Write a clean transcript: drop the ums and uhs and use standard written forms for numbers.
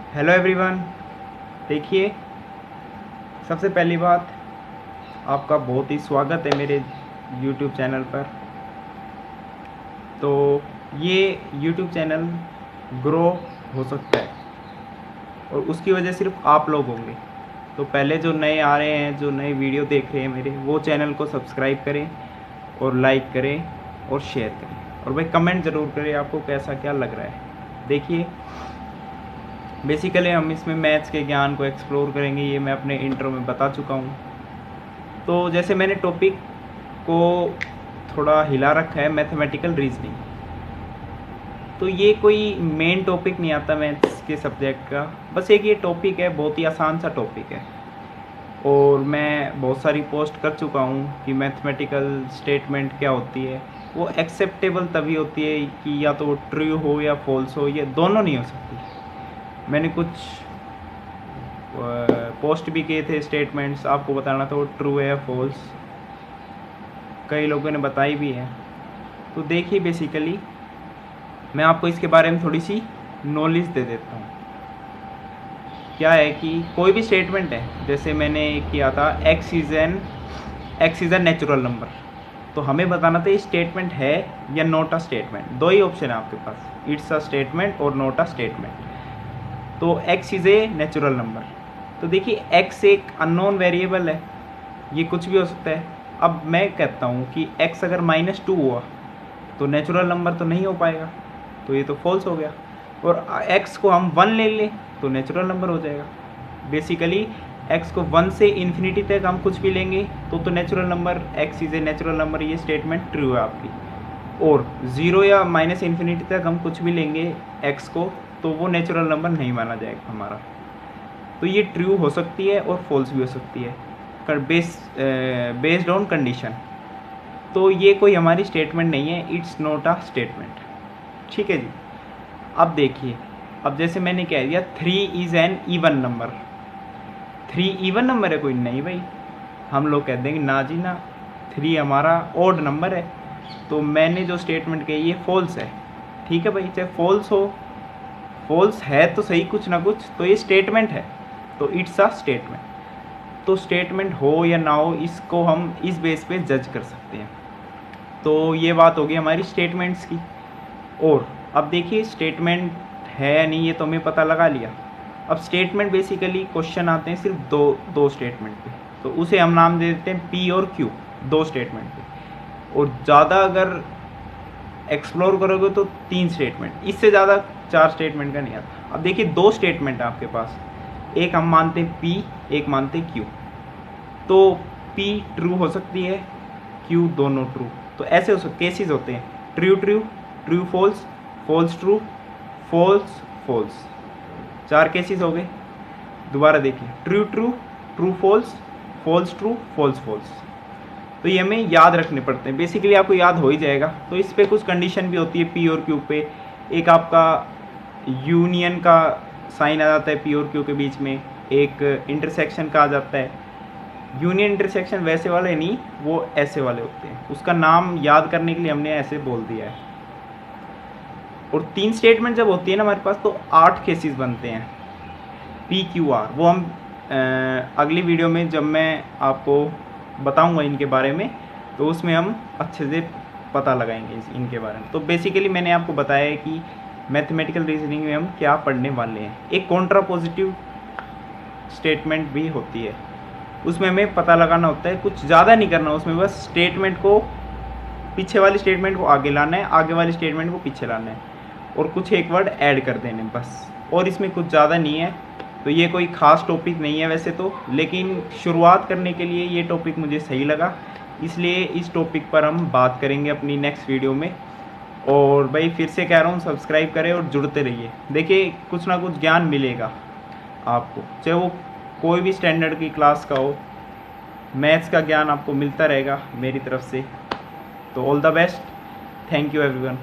Hello everyone. देखिए, सबसे पहली बात, आपका बहुत ही स्वागत है मेरे यूट्यूब चैनल पर। तो ये यूट्यूब चैनल ग्रो हो सकता है और उसकी वजह सिर्फ आप लोग होंगे। तो पहले जो नए आ रहे हैं, जो नए वीडियो देख रहे हैं मेरे, वो चैनल को सब्सक्राइब करें और लाइक करें और शेयर करें, और भाई कमेंट ज़रूर करें आपको कैसा क्या लग रहा है। देखिए, बेसिकली हम इसमें मैथ्स के ज्ञान को एक्सप्लोर करेंगे, ये मैं अपने इंट्रो में बता चुका हूँ। तो जैसे मैंने टॉपिक को थोड़ा हिला रखा है, मैथमेटिकल रीजनिंग। तो ये कोई मेन टॉपिक नहीं आता मैथ्स के सब्जेक्ट का, बस एक ये टॉपिक है, बहुत ही आसान सा टॉपिक है। और मैं बहुत सारी पोस्ट कर चुका हूँ कि मैथमेटिकल स्टेटमेंट क्या होती है। वो एक्सेप्टेबल तभी होती है कि या तो ट्रू हो या फॉल्स हो, ये दोनों नहीं हो सकती। मैंने कुछ पोस्ट भी किए थे स्टेटमेंट्स, आपको बताना था वो ट्रू है या फॉल्स। कई लोगों ने बताई भी है। तो देखिए, बेसिकली मैं आपको इसके बारे में थोड़ी सी नॉलेज दे देता हूँ। क्या है कि कोई भी स्टेटमेंट है, जैसे मैंने किया था x is an natural number, तो हमें बताना था ये स्टेटमेंट है या नॉट अ स्टेटमेंट। दो ही ऑप्शन है आपके पास, इट्स अ स्टेटमेंट और नॉट अ स्टेटमेंट। तो x is a natural number. तो देखिए, एक्स एक अननोन वेरिएबल है, ये कुछ भी हो सकता है। अब मैं कहता हूँ कि x अगर -2 हुआ तो नेचुरल नंबर तो नहीं हो पाएगा, तो ये तो फॉल्स हो गया। और x को हम 1 ले लें तो नेचुरल नंबर हो जाएगा। बेसिकली x को 1 से इन्फिनिटी तक हम कुछ भी लेंगे तो natural number, x is a natural number, ये स्टेटमेंट ट्रू है आपकी। और 0 या -इन्फिनिटी तक हम कुछ भी लेंगे x को, तो वो नेचुरल नंबर नहीं माना जाएगा हमारा। तो ये ट्रू हो सकती है और फॉल्स भी हो सकती है, बेस्ड ऑन कंडीशन। तो ये कोई हमारी स्टेटमेंट नहीं है, इट्स नॉट अ स्टेटमेंट। ठीक है जी। अब देखिए, अब जैसे मैंने कह दिया 3 is an even number. 3 even number है कोई? नहीं भाई, हम लोग कह देंगे ना जी ना, 3 हमारा ऑड नंबर है। तो मैंने जो स्टेटमेंट कही ये फॉल्स है। ठीक है भाई, चाहे फॉल्स हो, फॉल्स है तो सही कुछ ना कुछ, तो ये स्टेटमेंट है, तो इट्स अ स्टेटमेंट। तो स्टेटमेंट हो या ना हो, इसको हम इस बेस पे जज कर सकते हैं। तो ये बात होगी हमारी स्टेटमेंट्स की। और अब देखिए, स्टेटमेंट है या नहीं ये तो हमें पता लगा लिया। अब स्टेटमेंट बेसिकली क्वेश्चन आते हैं सिर्फ दो स्टेटमेंट पे, तो उसे हम नाम दे देते हैं पी और क्यू, दो स्टेटमेंट पे। और ज़्यादा अगर एक्सप्लोर करोगे तो 3 स्टेटमेंट, इससे ज़्यादा 4 स्टेटमेंट का नहीं आता। अब देखिए, दो स्टेटमेंट है आपके पास, एक हम मानते हैं पी, एक मानते हैं क्यू। तो पी ट्रू हो सकती है, क्यू दोनों ट्रू। तो ऐसे हो सकते केसेस होते हैं, true true, true false, false true, false false. 4 cases हो गए। दोबारा देखिए, true true, true false, false true, false false. तो ये हमें याद रखने पड़ते हैं। बेसिकली आपको याद हो ही जाएगा। तो इस पर कुछ कंडीशन भी होती है पी और क्यू पे। एक आपका यूनियन का साइन आ जाता है पी और क्यू के बीच में, एक इंटरसेक्शन का आ जाता है। यूनियन इंटरसेक्शन वैसे वाले नहीं, वो ऐसे वाले होते हैं, उसका नाम याद करने के लिए हमने ऐसे बोल दिया है। और 3 स्टेटमेंट जब होती है ना हमारे पास, तो 8 केसेस बनते हैं पी क्यू आर। वो हम अगली वीडियो में जब मैं आपको बताऊंगा इनके बारे में, तो उसमें हम अच्छे से पता लगाएंगे इनके बारे में। तो बेसिकली मैंने आपको बताया है कि मैथमेटिकल रीजनिंग में हम क्या पढ़ने वाले हैं। एक कॉन्ट्रापोजिटिव स्टेटमेंट भी होती है, उसमें हमें पता लगाना होता है, कुछ ज़्यादा नहीं करना उसमें, बस स्टेटमेंट को, पीछे वाली स्टेटमेंट को आगे लाना है, आगे वाली स्टेटमेंट को पीछे लाना है, और कुछ एक वर्ड ऐड कर देने बस। और इसमें कुछ ज़्यादा नहीं है। तो ये कोई ख़ास टॉपिक नहीं है वैसे तो, लेकिन शुरुआत करने के लिए ये टॉपिक मुझे सही लगा, इसलिए इस टॉपिक पर हम बात करेंगे अपनी नेक्स्ट वीडियो में। और भाई फिर से कह रहा हूँ, सब्सक्राइब करें और जुड़ते रहिए। देखिए, कुछ ना कुछ ज्ञान मिलेगा आपको, चाहे वो कोई भी स्टैंडर्ड की क्लास का हो, मैथ्स का ज्ञान आपको मिलता रहेगा मेरी तरफ से। तो all the best, thank you everyone.